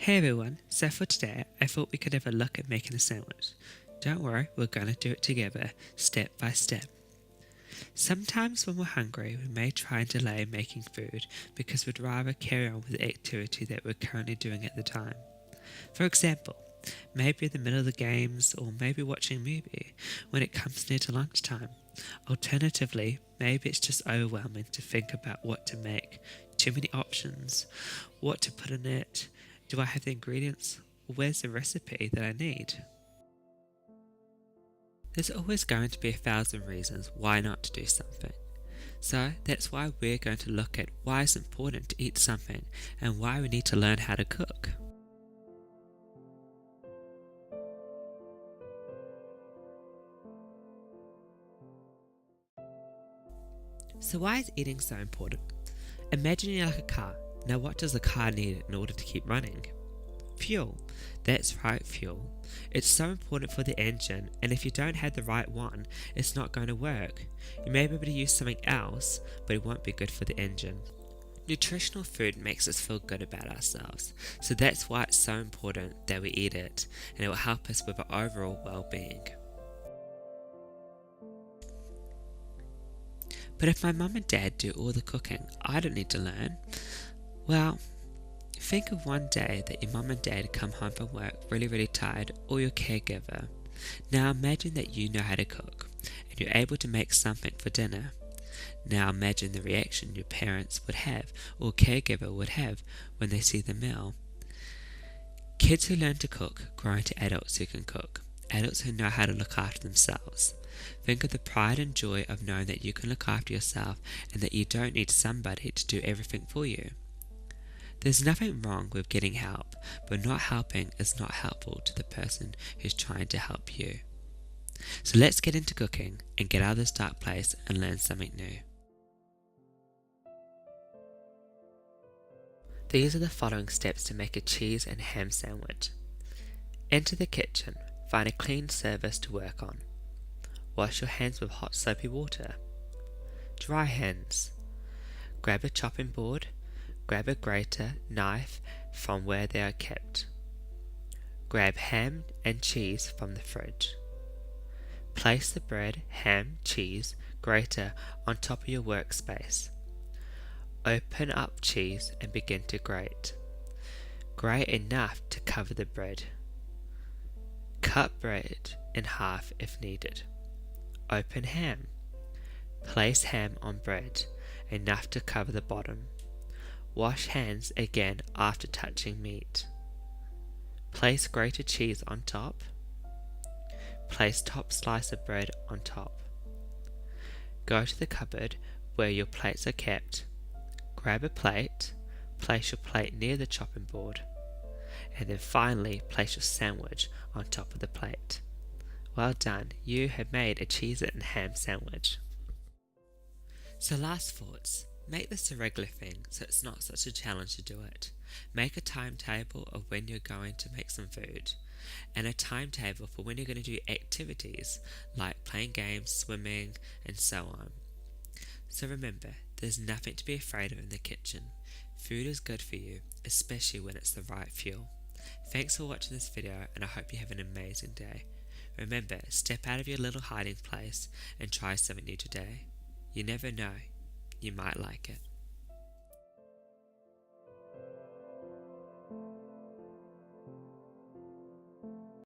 Hey everyone, so for today I thought we could have a look at making a sandwich. Don't worry, we're gonna do it together, step by step. Sometimes when we're hungry we may try and delay making food because we'd rather carry on with the activity that we're currently doing at the time. For example, maybe in the middle of the games or maybe watching a movie when it comes near to lunchtime. Alternatively, maybe it's just overwhelming to think about what to make. Too many options. What to put in it? Do I have the ingredients? Where's the recipe that I need? There's always going to be 1,000 reasons why not to do something. So that's why we're going to look at why it's important to eat something and why we need to learn how to cook. So why is eating so important? Imagine you're like a car. Now what does a car need in order to keep running? Fuel. That's right, fuel. It's so important for the engine, and if you don't have the right one, it's not going to work. You may be able to use something else, but it won't be good for the engine. Nutritional food makes us feel good about ourselves, so that's why it's so important that we eat it, and it will help us with our overall well-being. But if my mum and dad do all the cooking, I don't need to learn. Well, think of one day that your mum and dad come home from work really tired, or your caregiver. Now imagine that you know how to cook, and you're able to make something for dinner. Now imagine the reaction your parents would have, or caregiver would have, when they see the meal. Kids who learn to cook grow into adults who can cook, adults who know how to look after themselves. Think of the pride and joy of knowing that you can look after yourself and that you don't need somebody to do everything for you. There's nothing wrong with getting help, but not helping is not helpful to the person who's trying to help you. So let's get into cooking and get out of this dark place and learn something new. These are the following steps to make a cheese and ham sandwich. Enter the kitchen, find a clean surface to work on. Wash your hands with hot soapy water. Dry hands. Grab a chopping board. Grab a grater, knife from where they are kept. Grab ham and cheese from the fridge. Place the bread, ham, cheese, grater on top of your workspace. Open up cheese and begin to grate. Grate enough to cover the bread. Cut bread in half if needed. Open ham. Place ham on bread, enough to cover the bottom. Wash hands again after touching meat. Place grated cheese on top. Place top slice of bread on top. Go to the cupboard where your plates are kept. Grab a plate. Place your plate near the chopping board. And then finally place your sandwich on top of the plate. Well done, you have made a cheese and ham sandwich. So last thoughts. Make this a regular thing so it's not such a challenge to do it. Make a timetable of when you're going to make some food, and a timetable for when you're going to do activities like playing games, swimming, and so on. So remember, there's nothing to be afraid of in the kitchen. Food is good for you, especially when it's the right fuel. Thanks for watching this video, and I hope you have an amazing day. Remember, step out of your little hiding place and try something new today. You never know. You might like it.